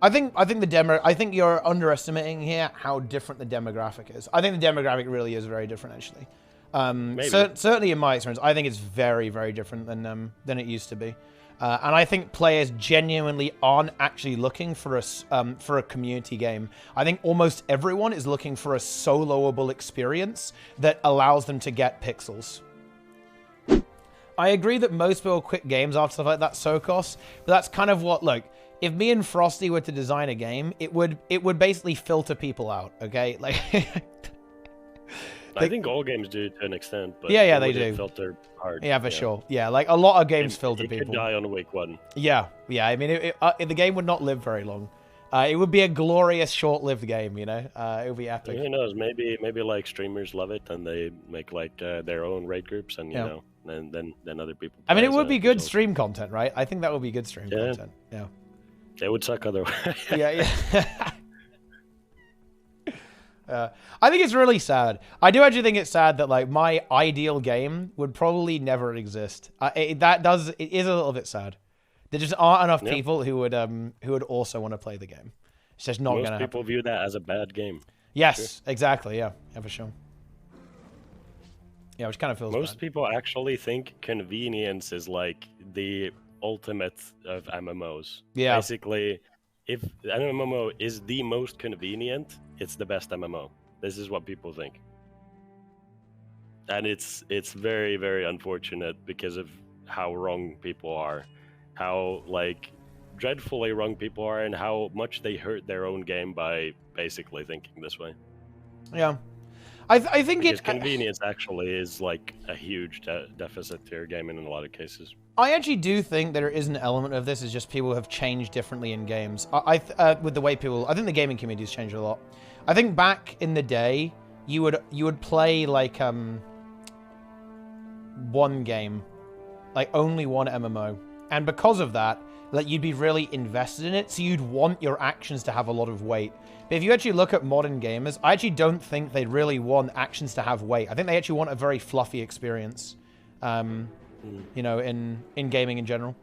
I think you're underestimating here how different the demographic is. I think the demographic really is very different, actually. Certainly in my experience, I think it's very, very different than it used to be. And I think players genuinely aren't actually looking for a community game. I think almost everyone is looking for a soloable experience that allows them to get pixels. I agree that most people quit games after stuff like that, Sokos, but that's kind of what, look, if me and Frosty were to design a game, it would basically filter people out, okay? Like, I think all games do to an extent, but yeah, they do. Filter hard. Yeah, for sure. Yeah, like a lot of games filter people. It could die on week 1. Yeah. I mean, the game would not live very long. It would be a glorious, short-lived game, you know? It would be epic. Who knows? Maybe like streamers love it and they make like their own raid groups, and you know, and then other people. I mean, it would be good stream content, right? I think that would be good stream content. Yeah. It would suck otherwise. Yeah. I think it's really sad. I do actually think it's sad that like my ideal game would probably never exist. It is a little bit sad. There just aren't enough people who would also want to play the game. It's just not going to happen. Most people view that as a bad game. Yes, exactly. Yeah, for sure. Yeah, which kind of feels Most bad. people actually think convenience is like the ultimate of MMOs. Yeah. Basically, if an MMO is the most convenient, it's the best MMO. This is what people think. And it's very, very unfortunate because of how wrong people are. How, like, dreadfully wrong people are and how much they hurt their own game by basically thinking this way. Yeah. I think because convenience actually is like a huge deficit to your game in a lot of cases. I actually do think there is an element of this is just people have changed differently in games. With the way people, I think the gaming community has changed a lot. I think back in the day, you would play like one game, like only one MMO, and because of that, like you'd be really invested in it, so you'd want your actions to have a lot of weight. But if you actually look at modern gamers, I actually don't think they really want actions to have weight. I think they actually want a very fluffy experience, you know, in gaming in general.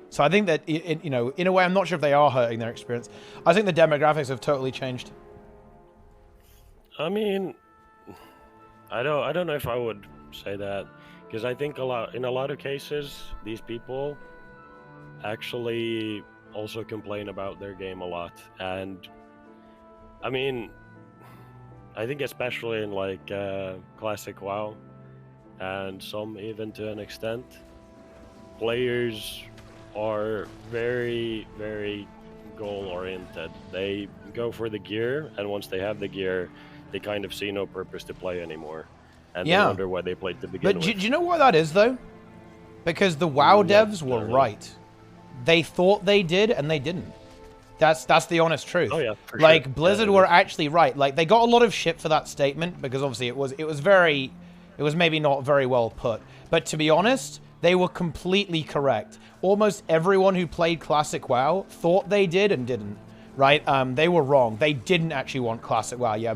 So I think that, you know, in a way, I'm not sure if they are hurting their experience. I think the demographics have totally changed. I mean, I don't know if I would say that, because I think in a lot of cases, these people actually also complain about their game a lot. And I mean, I think especially in like classic WoW, and some even to an extent, players are very, very goal-oriented. They go for the gear, and once they have the gear, they kind of see no purpose to play anymore. And they wonder why they played to begin with. But do you know why that is, though? Because the WoW devs were right. They thought they did, and they didn't. That's the honest truth. Oh, yeah, for like, sure. Blizzard were actually right. Like, they got a lot of shit for that statement, because obviously it was maybe not very well put. But to be honest, they were completely correct. Almost everyone who played Classic WoW thought they did and didn't. Right? They were wrong. They didn't actually want Classic WoW. Yeah,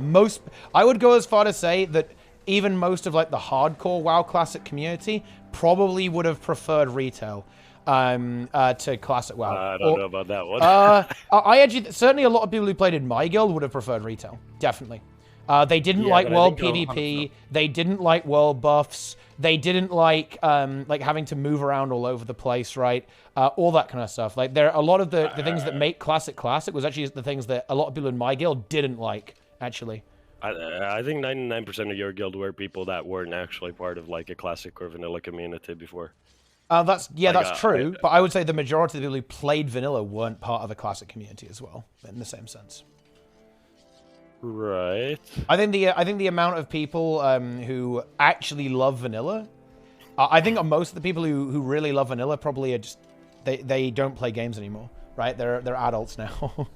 I would go as far to say that even most of like the hardcore WoW Classic community probably would have preferred retail to Classic WoW. I don't know about that one. I actually, certainly a lot of people who played in my guild would have preferred retail. Definitely. They didn't like world PvP. They didn't like world buffs. They didn't like having to move around all over the place, right? All that kind of stuff. Like, there a lot of the things that make Classic was actually the things that a lot of people in my guild didn't like, actually. I think 99% of your guild were people that weren't actually part of like a Classic or vanilla community before. That's true, but I would say the majority of the people who played vanilla weren't part of a Classic community as well, in the same sense. Right. I think the amount of people who actually love vanilla, I think most of the people who really love vanilla probably are just they don't play games anymore, right? They're adults now.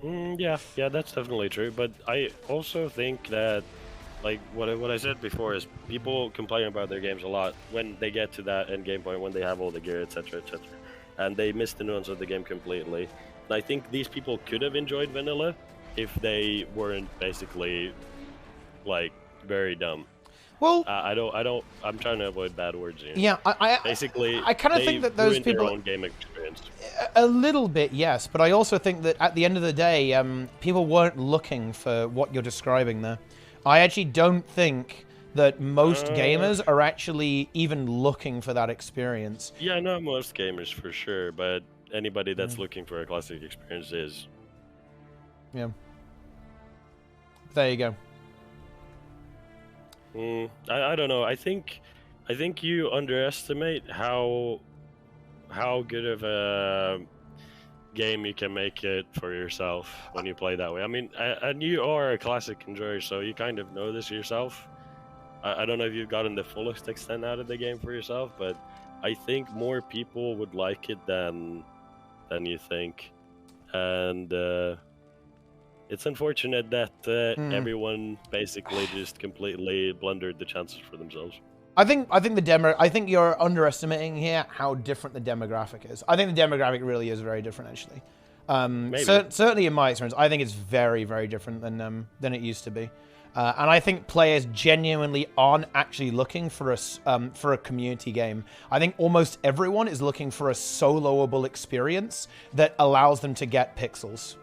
Yeah, that's definitely true. But I also think that, like what I said before, is people complain about their games a lot when they get to that end game point, when they have all the gear, etc., and they miss the nuance of the game completely. And I think these people could have enjoyed vanilla if they weren't basically like very dumb. Well, I'm trying to avoid bad words here. Yeah, Basically, I kind of think that those people their own game experience. A little bit, yes, but I also think that at the end of the day, people weren't looking for what you're describing there. I actually don't think that most gamers are actually even looking for that experience. Yeah, not most gamers for sure, but anybody that's looking for a classic experience is. Yeah. There you go. I don't know. I think you underestimate how good of a game you can make it for yourself when you play that way. I mean, and you are a classic enjoyer, so you kind of know this yourself. I don't know if you've gotten the fullest extent out of the game for yourself, but I think more people would like it than you think, and it's unfortunate that everyone basically just completely blundered the chances for themselves. I think you're underestimating here how different the demographic is. I think the demographic really is very different, actually. Certainly in my experience, I think it's very, very different than it used to be. And I think players genuinely aren't actually looking for a community game. I think almost everyone is looking for a soloable experience that allows them to get pixels.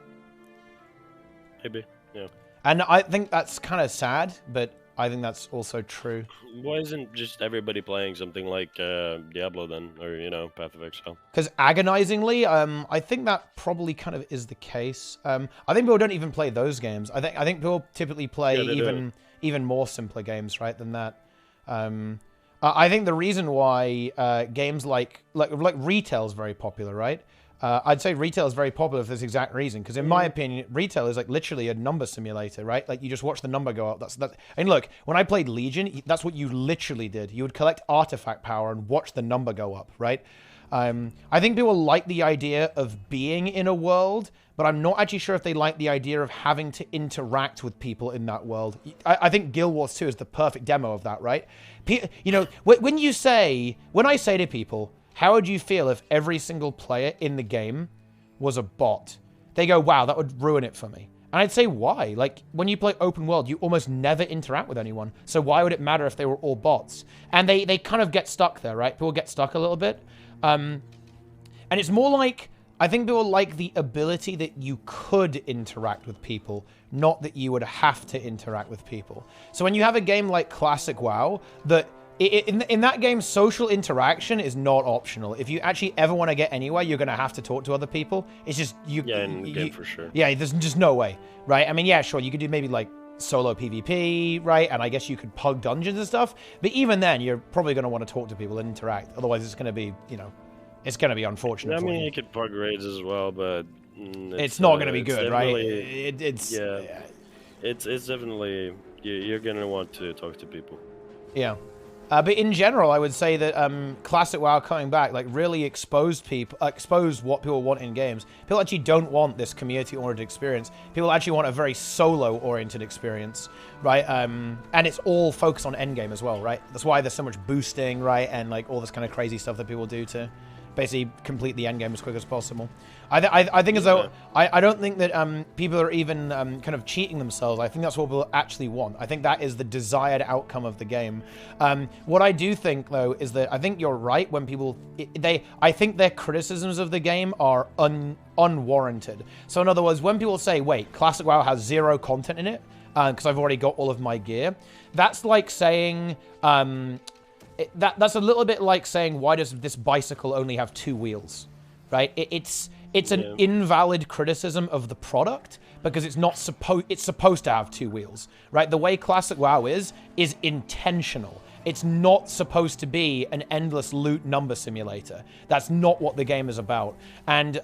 Maybe, yeah. And I think that's kind of sad, but I think that's also true. Why isn't just everybody playing something like Diablo then, or Path of Exile? Because agonizingly, I think that probably kind of is the case. I think people don't even play those games. I think people typically play even more simpler games, right, than that. I think the reason why games like retail is very popular, right? I'd say retail is very popular for this exact reason, because in my opinion, retail is like literally a number simulator, right? Like you just watch the number go up. That's. And look, when I played Legion, that's what you literally did. You would collect artifact power and watch the number go up, right? I think people like the idea of being in a world, but I'm not actually sure if they like the idea of having to interact with people in that world. I think Guild Wars 2 is the perfect demo of that, right? When I say to people, how would you feel if every single player in the game was a bot? They go, wow, that would ruin it for me. And I'd say, why? Like, when you play open world, you almost never interact with anyone. So why would it matter if they were all bots? And they kind of get stuck there, right? People get stuck a little bit. And it's more like, I think people like the ability that you could interact with people, not that you would have to interact with people. So when you have a game like Classic WoW, that in that game, social interaction is not optional. If you actually ever want to get anywhere, you're going to have to talk to other people. It's just you. Yeah, in the game for sure. Yeah, there's just no way, right? I mean, yeah, sure, you could do maybe like solo PvP, right? And I guess you could pug dungeons and stuff. But even then, you're probably going to want to talk to people and interact. Otherwise, it's going to be, it's going to be unfortunate. Yeah, I mean, you could pug raids as well, but it's not going to be good, right? It's definitely you're going to want to talk to people. Yeah. But in general, I would say that Classic WoW coming back really exposed what people want in games. People actually don't want this community-oriented experience. People actually want a very solo-oriented experience, right? And it's all focused on endgame as well, right? That's why there's so much boosting, right? And like all this kind of crazy stuff that people do to basically complete the endgame as quick as possible. I think as though I don't think that people are even kind of cheating themselves. I think that's what people actually want. I think that is the desired outcome of the game. What I do think though is that I think you're right when people I think their criticisms of the game are unwarranted. So in other words, when people say, "Wait, Classic WoW has 0 content in it," because I've already got all of my gear, that's like saying. That's a little bit like saying, why does this bicycle only have 2 wheels, right? It's an invalid criticism of the product because it's supposed to have 2 wheels, right? The way Classic WoW is intentional. It's not supposed to be an endless loot number simulator. That's not what the game is about. And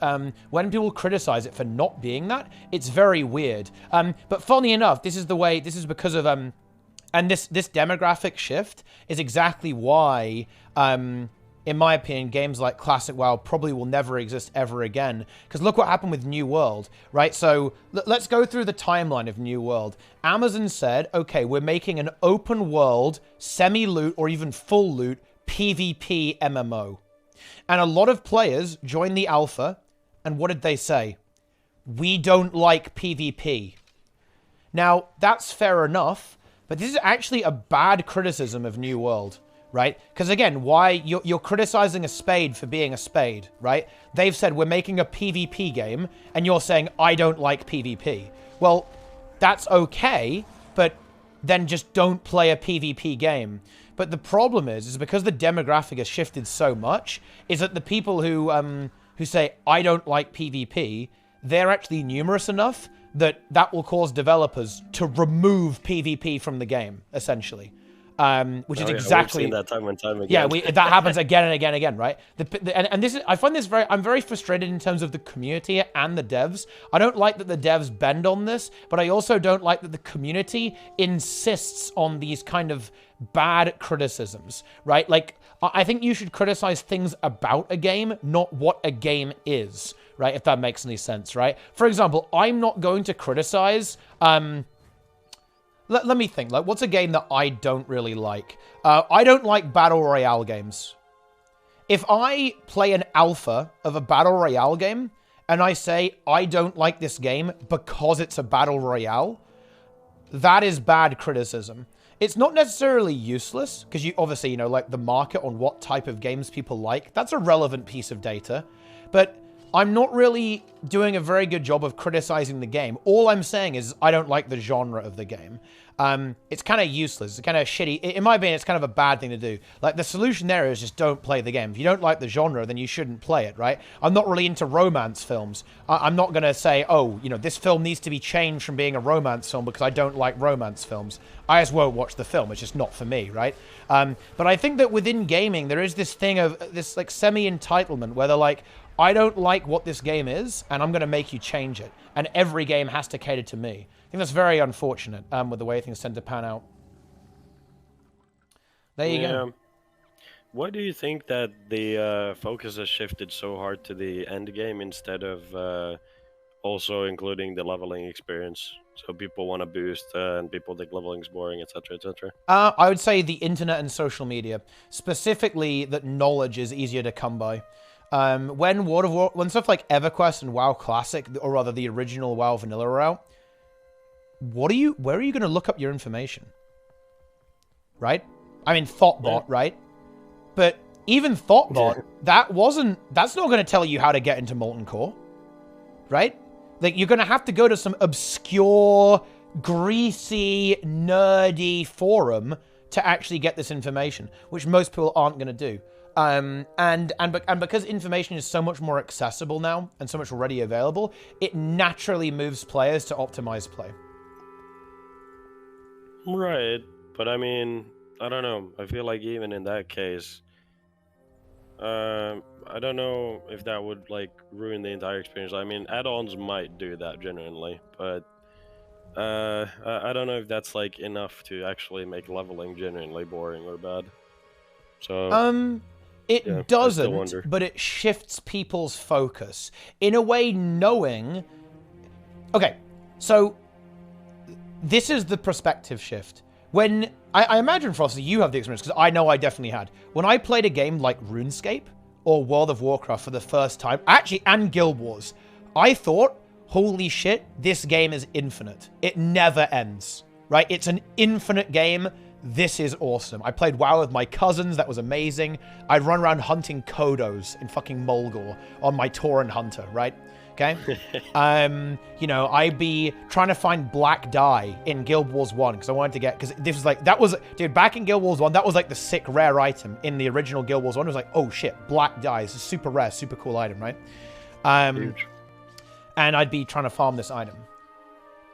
when people criticize it for not being that, it's very weird. But funny enough, this is because of and this demographic shift is exactly why, in my opinion, games like Classic WoW probably will never exist ever again. Because look what happened with New World, right? So let's go through the timeline of New World. Amazon said, okay, we're making an open world, semi-loot, or even full loot PvP MMO. And a lot of players joined the alpha, and what did they say? We don't like PvP. Now, that's fair enough, but this is actually a bad criticism of New World, right? Because again, why you're criticizing a spade for being a spade, right? They've said we're making a PvP game, and you're saying I don't like PvP. Well, that's okay, but then just don't play a PvP game. But the problem is because the demographic has shifted so much, is that the people who say I don't like PvP, they're actually numerous enough that will cause developers to remove PvP from the game, essentially. Which is exactly we've seen that time and time again. Yeah, that happens again and again and again, right? And this is, I find this I'm very frustrated in terms of the community and the devs. I don't like that the devs bend on this, but I also don't like that the community insists on these kind of bad criticisms, right? Like, I think you should criticize things about a game, not what a game is, right? If that makes any sense, right? For example, I'm not going to criticize... Let me think. Like, what's a game that I don't really like? I don't like Battle Royale games. If I play an alpha of a Battle Royale game, and I say, I don't like this game because it's a Battle Royale, that is bad criticism. It's not necessarily useless, because you obviously, like the market on what type of games people like, that's a relevant piece of data. But I'm not really doing a very good job of criticizing the game. All I'm saying is I don't like the genre of the game. It's kind of useless. It's kind of shitty. In my opinion, it's kind of a bad thing to do. Like, the solution there is just don't play the game. If you don't like the genre, then you shouldn't play it, right? I'm not really into romance films. I'm not going to say, oh, this film needs to be changed from being a romance film because I don't like romance films. I just won't watch the film. It's just not for me, right? But I think that within gaming, there is this thing of this, like, semi-entitlement where they're like, I don't like what this game is, and I'm going to make you change it. And every game has to cater to me. I think that's very unfortunate with the way things tend to pan out. There you go. Why do you think that the focus has shifted so hard to the end game instead of also including the leveling experience? So people want to boost and people think leveling is boring, etc., etc. I would say the internet and social media. Specifically, that knowledge is easier to come by. When stuff like EverQuest and WoW Classic, or rather the original WoW Vanilla are out, where are you going to look up your information? Right? I mean, Thoughtbot, right? But even Thoughtbot, that's not going to tell you how to get into Molten Core. Right? Like, you're going to have to go to some obscure, greasy, nerdy forum to actually get this information, which most people aren't going to do. And because information is so much more accessible now and so much already available, it naturally moves players to optimize play. Right, but I mean, I don't know. I feel like even in that case, I don't know if that would like ruin the entire experience. I mean, add-ons might do that genuinely, but I don't know if that's like enough to actually make leveling genuinely boring or bad. So it doesn't, but it shifts people's focus in a way, knowing. Okay, so this is the perspective shift. When I imagine, Frosty, you have the experience, because I know I definitely had. When I played a game like RuneScape or World of Warcraft for the first time, actually, and Guild Wars, I thought, holy shit, this game is infinite. It never ends, right? It's an infinite game. This is awesome. I played WoW with my cousins. That was amazing. I'd run around hunting Kodos in fucking Mulgore on my Tauren Hunter, right? Okay? I'd be trying to find black dye in Guild Wars 1 because I wanted to get... Because this was like... That was... Dude, back in Guild Wars 1, that was like the sick rare item in the original Guild Wars 1. It was like, oh shit, black dye. It's a super rare, super cool item, right? Huge. And I'd be trying to farm this item.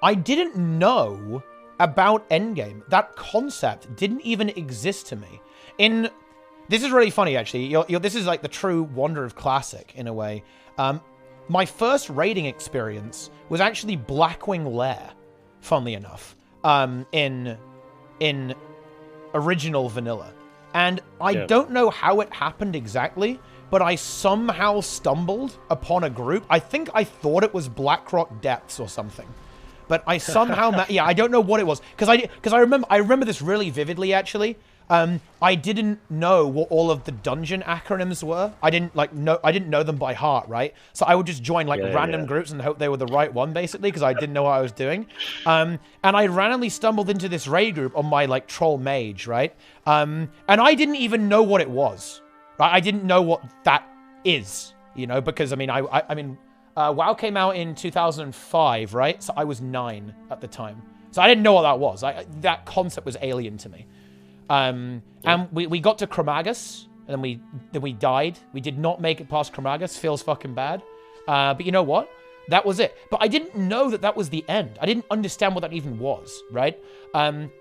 I didn't know about Endgame. That concept didn't even exist to me. This is really funny, actually. This is like the true wonder of Classic, in a way. My first raiding experience was actually Blackwing Lair, funnily enough, in original vanilla. And I don't know how it happened exactly, but I somehow stumbled upon a group. I think I thought it was Blackrock Depths or something. But I somehow... I don't know what it was. Because I remember this really vividly, actually. I didn't know what all of the dungeon acronyms were. I didn't know them by heart, right? So I would just join like random groups and hope they were the right one, basically, because I didn't know what I was doing. And I randomly stumbled into this raid group on my like troll mage, right? And I didn't even know what it was. Right? I didn't know what that is, you know, because I mean, WoW came out in 2005, right? So I was 9 at the time. So I didn't know what that was. That concept was alien to me. And we got to Chromagus, and then we died. We did not make it past Chromagus. Feels fucking bad. But you know what? That was it. But I didn't know that was the end. I didn't understand what that even was, right? And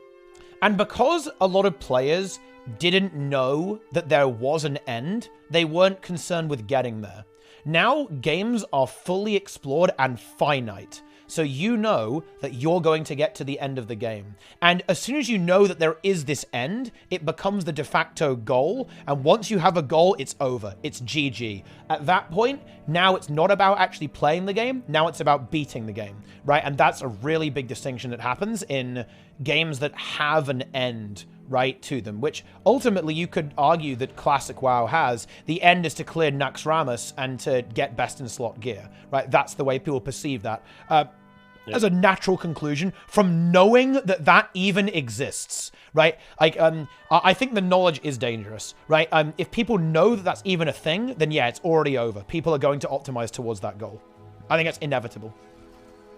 because a lot of players didn't know that there was an end, they weren't concerned with getting there. Now, games are fully explored and finite. So you know that you're going to get to the end of the game. And as soon as you know that there is this end, it becomes the de facto goal. And once you have a goal, it's over. It's GG. At that point, now it's not about actually playing the game. Now it's about beating the game, right? And that's a really big distinction that happens in games that have an end, right, to them, which ultimately you could argue that classic WoW has. The end is to clear Naxxramas and to get best in slot gear, right? That's the way people perceive that. As a natural conclusion from knowing that even exists, right? Like, I think the knowledge is dangerous, right? If people know that that's even a thing, then yeah, it's already over. People are going to optimize towards that goal. I think that's inevitable.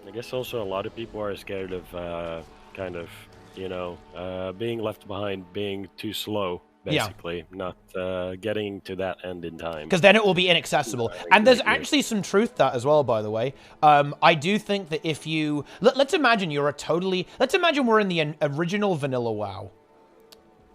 I guess also a lot of people are scared of kind of, you know, being left behind, being too slow, basically, not getting to that end in time. Because then it will be inaccessible. And there's actually some truth to that as well, by the way. I do think that if you... Let's imagine you're let's imagine we're in the original vanilla WoW.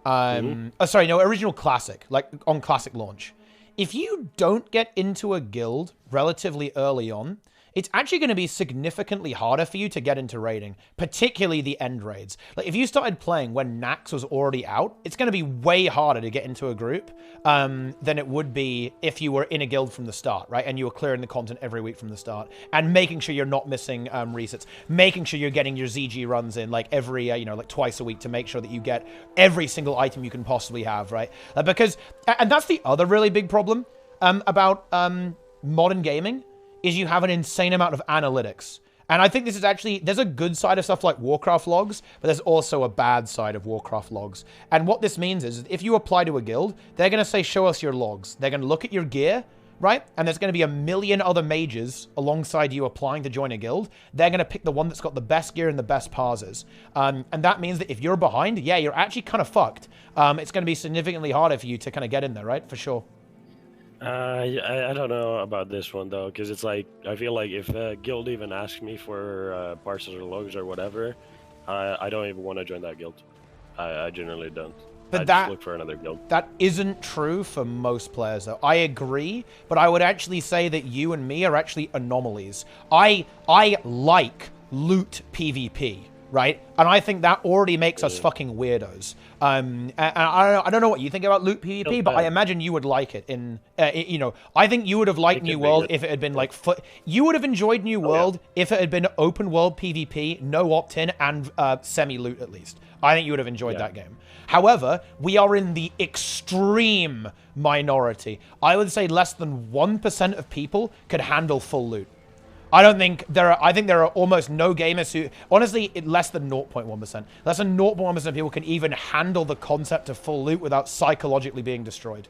Original Classic, like on Classic launch. If you don't get into a guild relatively early on, it's actually going to be significantly harder for you to get into raiding, particularly the end raids. Like, if you started playing when Naxx was already out, it's going to be way harder to get into a group than it would be if you were in a guild from the start, right? And you were clearing the content every week from the start and making sure you're not missing resets, making sure you're getting your ZG runs in like every, like twice a week to make sure that you get every single item you can possibly have, right? Because, and that's the other really big problem about modern gaming, is you have an insane amount of analytics. And I think this is actually, there's a good side of stuff like Warcraft logs, but there's also a bad side of Warcraft logs. And what this means is if you apply to a guild, they're going to say, show us your logs. They're going to look at your gear, right? And there's going to be a million other mages alongside you applying to join a guild. They're going to pick the one that's got the best gear and the best parsers. And that means that if you're behind, yeah, you're actually kind of fucked. It's going to be significantly harder for you to kind of get in there, right? For sure. I don't know about this one though, because it's like I feel like if a guild even asks me for parsers or logs or whatever, I don't even want to join that guild. I generally don't. But just look for another guild. That isn't true for most players though. I agree, but I would actually say that you and me are actually anomalies. I like loot PvP. Right? And I think that already makes us fucking weirdos. And I don't know what you think about loot PvP, but I imagine you would like it. I think you would have liked New World if it had been like... You would have enjoyed New World if it had been open world PvP, no opt-in, and semi-loot at least. I think you would have enjoyed that game. However, we are in the extreme minority. I would say less than 1% of people could handle full loot. I think there are almost no gamers who, honestly, less than 0.1%. Less than 0.1% of people can even handle the concept of full loot without psychologically being destroyed.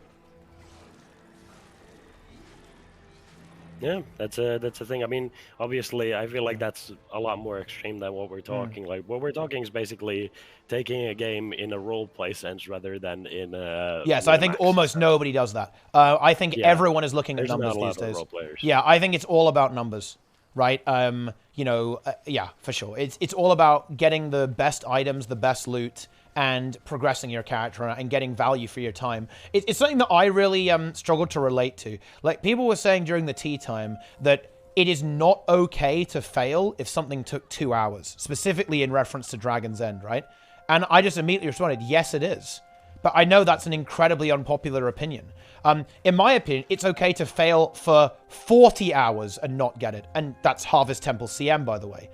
Yeah, that's a thing. I mean, obviously, I feel like that's a lot more extreme than what we're talking. Like, what we're talking is basically taking a game in a role-play sense rather than in a... Yes, I think almost nobody does that. I think everyone is looking at numbers these days. Yeah, I think it's all about numbers. Right? Yeah, for sure. It's all about getting the best items, the best loot, and progressing your character and getting value for your time. It's something that I really struggled to relate to. Like, people were saying during the tea time that it is not okay to fail if something took 2 hours, specifically in reference to Dragon's End, right? And I just immediately responded, yes, it is. but I know that's an incredibly unpopular opinion. In my opinion, it's okay to fail for 40 hours and not get it. And that's Harvest Temple CM, by the way.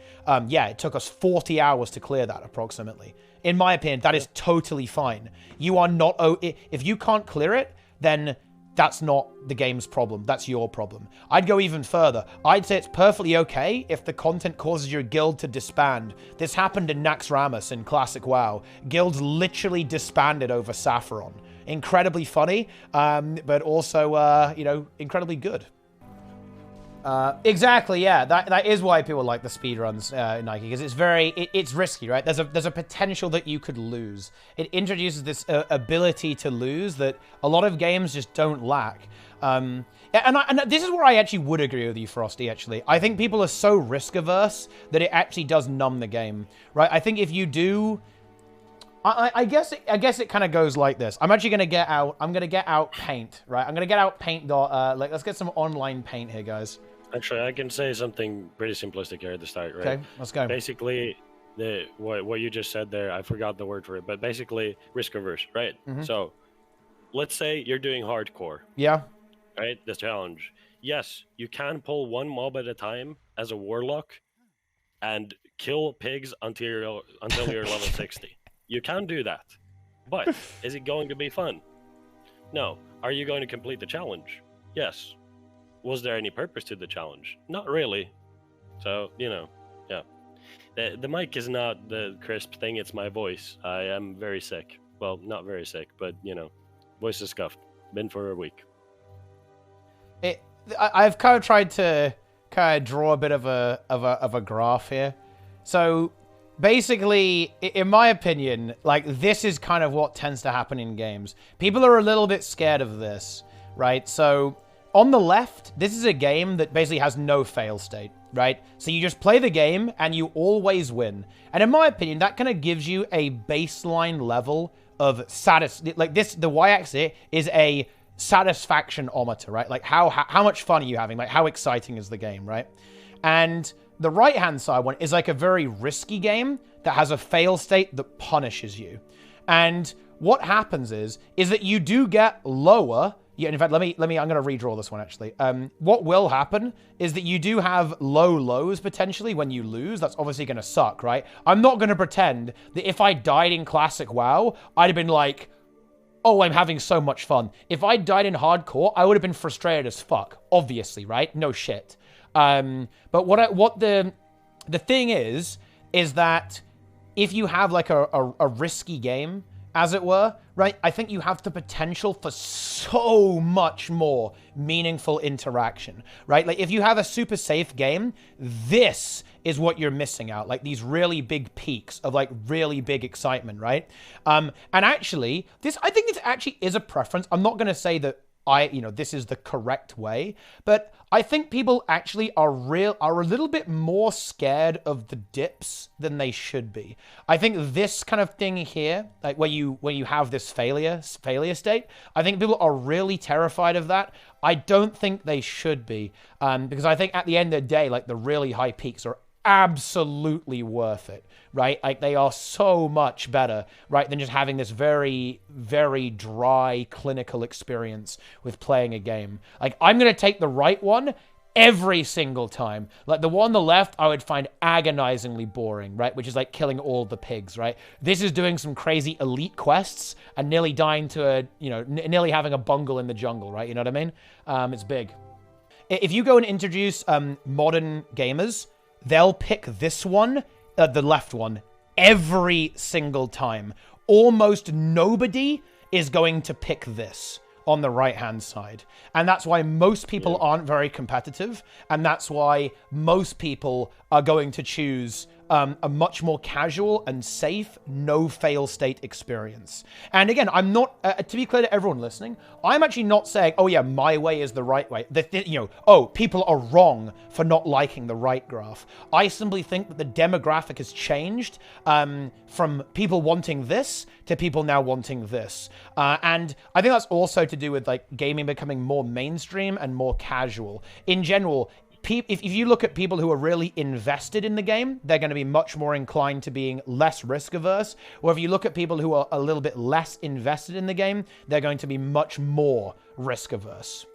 Yeah, it took us 40 hours to clear that, approximately. In my opinion, that is totally fine. You are not... If you can't clear it, then that's not the game's problem. That's your problem. I'd go even further. I'd say it's perfectly okay if the content causes your guild to disband. This happened in Naxxramas in Classic WoW. Guilds literally disbanded over Saffron. Incredibly funny, but also, you know, incredibly good. Exactly, yeah. That is why people like the speedruns in Nike, because it's it's risky, right? There's a potential that you could lose. It introduces this ability to lose that a lot of games just don't lack. And this is where I actually would agree with you, Frosty, actually. I think people are so risk-averse that it actually does numb the game, right? I think if you do... I guess it kind of goes like this. I'm actually going to get out Paint, right? I'm going to get out Paint. Let's get some online Paint here, guys. Actually, I can say something pretty simplistic here at the start, right? Okay, let's go. Basically, what you just said there, I forgot the word for it, but basically risk averse, right? Mm-hmm. So, let's say you're doing hardcore. Yeah. Right? The challenge. Yes, you can pull one mob at a time as a warlock and kill pigs until you're level 60. You can do that, but is it going to be fun? No. Are you going to complete the challenge? Yes. Was there any purpose to the challenge? Not really. So, you know, yeah. The mic is not the crisp thing, it's my voice. I am very sick. Well, not very sick, but, you know, voice is scuffed. Been for a week. I've kind of tried to draw a bit of a graph here. So... basically, in my opinion, like, this is kind of what tends to happen in games. People are a little bit scared of this, right? So, on the left, this is a game that basically has no fail state, right? So you just play the game, and you always win. And in my opinion, that kind of gives you a baseline level of like, the y-axis is a satisfaction-ometer, right? Like, how much fun are you having? Like, how exciting is the game, right? And... the right-hand side one is like a very risky game that has a fail state that punishes you. And what happens is that you do get lower. Yeah, in fact, I'm going to redraw this one, actually. What will happen is that you do have low lows, potentially, when you lose. That's obviously going to suck, right? I'm not going to pretend that if I died in Classic WoW, I'd have been like, oh, I'm having so much fun. If I died in Hardcore, I would have been frustrated as fuck. Obviously, right? No shit. But what the thing is that if you have like a risky game, as it were, right, I think you have the potential for so much more meaningful interaction, right? Like, if you have a super safe game, this is what you're missing out, like these really big peaks of like really big excitement, right? And actually, I think this actually is a preference. I'm not going to say that this is the correct way, but I think people actually are a little bit more scared of the dips than they should be. I think this kind of thing here, like where you have this failure state, I think people are really terrified of that. I don't think they should be, because I think at the end of the day, like, the really high peaks are absolutely worth it, right? Like, they are so much better, right, than just having this very, very dry clinical experience with playing a game. Like, I'm going to take the right one every single time. Like, the one on the left, I would find agonizingly boring, right, which is like killing all the pigs, right? This is doing some crazy elite quests and nearly dying to nearly having a bungle in the jungle, right? You know what I mean? It's big. If you go and introduce modern gamers, they'll pick this one, the left one, every single time. Almost nobody is going to pick this on the right-hand side. And that's why most people aren't very competitive. And that's why most people are going to choose a much more casual and safe, no-fail state experience. And again, I'm not, to be clear to everyone listening, I'm actually not saying, oh yeah, my way is the right way. People are wrong for not liking the right graph. I simply think that the demographic has changed from people wanting this to people now wanting this. And I think that's also to do with like gaming becoming more mainstream and more casual. In general, if you look at people who are really invested in the game, they're going to be much more inclined to being less risk averse. Or if you look at people who are a little bit less invested in the game, they're going to be much more risk averse.